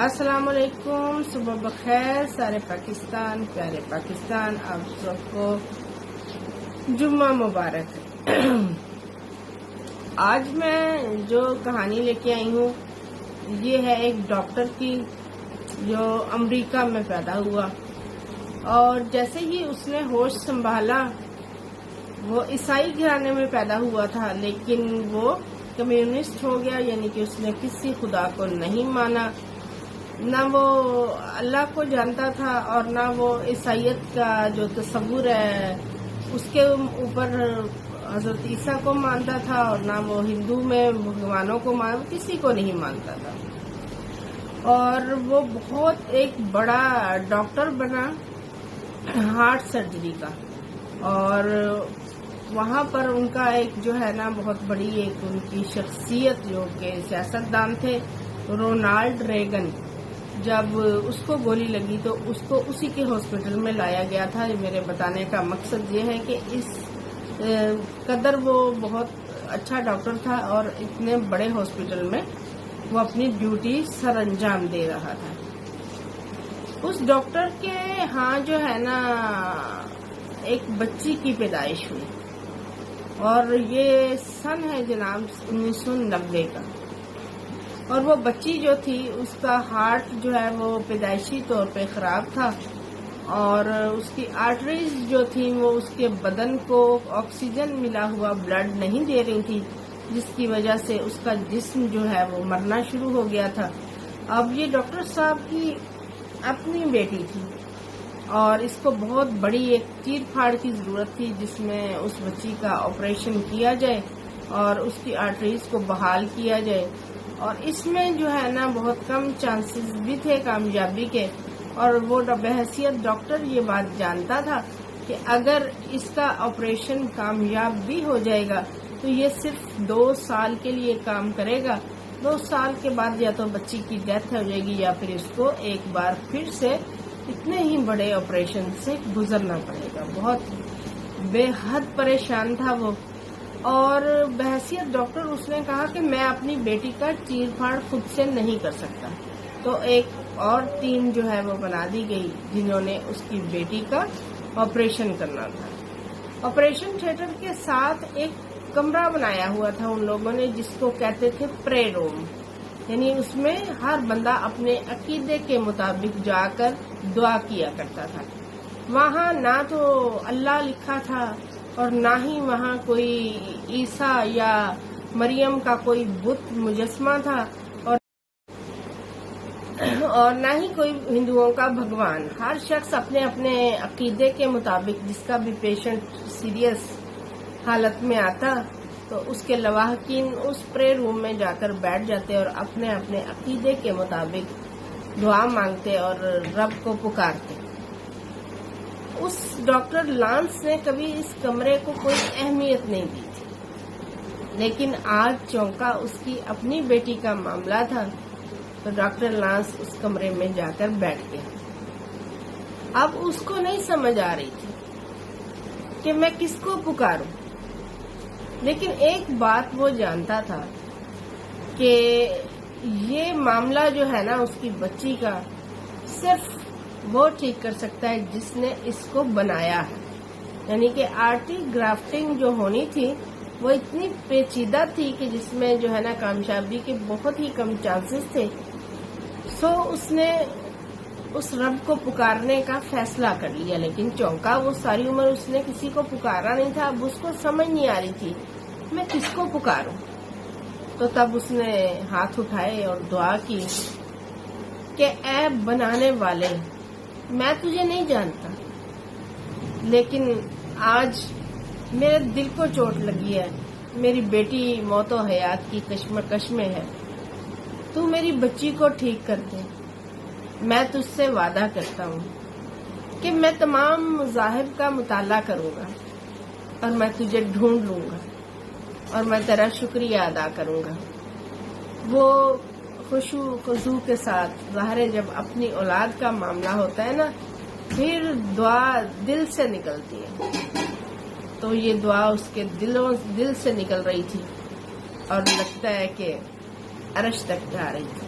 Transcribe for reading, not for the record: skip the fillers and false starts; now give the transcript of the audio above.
السلام علیکم، صبح بخیر سارے پاکستان، پیارے پاکستان، آپ سب کو جمعہ مبارک۔ آج میں جو کہانی لے کے آئی ہوں یہ ہے ایک ڈاکٹر کی جو امریکہ میں پیدا ہوا، اور جیسے ہی اس نے ہوش سنبھالا وہ عیسائی گھرانے میں پیدا ہوا تھا، لیکن وہ کمیونسٹ ہو گیا، یعنی کہ اس نے کسی خدا کو نہیں مانا، نہ وہ اللہ کو جانتا تھا اور نہ وہ عیسائیت کا جو تصور ہے اس کے اوپر حضرت عیسیٰ کو مانتا تھا، اور نہ وہ ہندو میں بھگوانوں کو کسی کو نہیں مانتا تھا۔ اور وہ بہت ایک بڑا ڈاکٹر بنا ہارٹ سرجری کا، اور وہاں پر ان کا ایک جو ہے نا بہت بڑی ایک ان کی شخصیت جو کہ سیاستدان تھے، رونالڈ ریگن، جب اس کو گولی لگی تو اس کو اسی کے ہاسپٹل میں لایا گیا تھا۔ میرے بتانے کا مقصد یہ ہے کہ اس قدر وہ بہت اچھا ڈاکٹر تھا اور اتنے بڑے ہاسپٹل میں وہ اپنی ڈیوٹی سر انجام دے رہا تھا۔ اس ڈاکٹر کے ہاں جو ہے نا ایک بچی کی پیدائش ہوئی، اور یہ سن ہے جناب 1990 کا، اور وہ بچی جو تھی اس کا ہارٹ جو ہے وہ پیدائشی طور پہ خراب تھا، اور اس کی آرٹریز جو تھی وہ اس کے بدن کو آکسیجن ملا ہوا بلڈ نہیں دے رہی تھی، جس کی وجہ سے اس کا جسم جو ہے وہ مرنا شروع ہو گیا تھا۔ اب یہ ڈاکٹر صاحب کی اپنی بیٹی تھی، اور اس کو بہت بڑی ایک چیر پھاڑ کی ضرورت تھی جس میں اس بچی کا آپریشن کیا جائے اور اس کی آرٹریز کو بحال کیا جائے، اور اس میں جو ہے نا بہت کم چانسز بھی تھے کامیابی کے، اور وہ بحیثیت ڈاکٹر یہ بات جانتا تھا کہ اگر اس کا آپریشن کامیاب بھی ہو جائے گا تو یہ صرف 2 سال کے لیے کام کرے گا، 2 سال کے بعد یا تو بچی کی ڈیتھ ہو جائے گی یا پھر اس کو ایک بار پھر سے اتنے ہی بڑے آپریشن سے گزرنا پڑے گا۔ بہت بے حد پریشان تھا وہ، اور بحیثیت ڈاکٹر اس نے کہا کہ میں اپنی بیٹی کا چیر پھاڑ خود سے نہیں کر سکتا، تو ایک اور ٹیم جو ہے وہ بنا دی گئی جنہوں نے اس کی بیٹی کا آپریشن کرنا تھا۔ آپریشن تھیٹر کے ساتھ ایک کمرہ بنایا ہوا تھا ان لوگوں نے جس کو کہتے تھے پرے روم، یعنی اس میں ہر بندہ اپنے عقیدے کے مطابق جا کر دعا کیا کرتا تھا۔ وہاں نہ تو اللہ لکھا تھا اور نہ ہی وہاں کوئی عیسیٰ یا مریم کا کوئی بت مجسمہ تھا، اور نہ ہی کوئی ہندوؤں کا بھگوان۔ ہر شخص اپنے اپنے عقیدے کے مطابق، جس کا بھی پیشنٹ سیریس حالت میں آتا تو اس کے لواحقین اس پرے روم میں جا کر بیٹھ جاتے اور اپنے اپنے عقیدے کے مطابق دعا مانگتے اور رب کو پکارتے۔ اس ڈاکٹر لانس نے کبھی اس کمرے کو کوئی اہمیت نہیں دی تھی، لیکن آج چونکا اس کی اپنی بیٹی کا معاملہ تھا تو ڈاکٹر لانس اس کمرے میں جا کر بیٹھ گیا۔ اب اس کو نہیں سمجھ آ رہی تھی کہ میں کس کو پکاروں، لیکن ایک بات وہ جانتا تھا کہ یہ معاملہ جو ہے نا اس کی بچی کا صرف وہ ٹھیک کر سکتا ہے جس نے اس کو بنایا ہے، یعنی کہ آرٹی گرافٹنگ جو ہونی تھی وہ اتنی پیچیدہ تھی کہ جس میں جو ہے نا کامیابی کے بہت ہی کم چانسز تھے۔ سو اس نے اس رب کو پکارنے کا فیصلہ کر لیا، لیکن چونکا وہ ساری عمر اس نے کسی کو پکارا نہیں تھا، اب اس کو سمجھ نہیں آ رہی تھی میں کس کو پکاروں، تو تب اس نے ہاتھ اٹھائے اور دعا کی کہ اے بنانے والے، میں تجھے نہیں جانتا، لیکن آج میرے دل کو چوٹ لگی ہے، میری بیٹی موت و حیات کی کشمکش میں ہے، تو میری بچی کو ٹھیک کر دے۔ میں تجھ سے وعدہ کرتا ہوں کہ میں تمام مذاہب کا مطالعہ کروں گا اور میں تجھے ڈھونڈ لوں گا اور میں تیرا شکریہ ادا کروں گا۔ وہ خشوع خضوع کے ساتھ، ظاہر ہے جب اپنی اولاد کا معاملہ ہوتا ہے نا پھر دعا دل سے نکلتی ہے، تو یہ دعا اس کے دل سے نکل رہی تھی اور لگتا ہے کہ عرش تک جا رہی تھی۔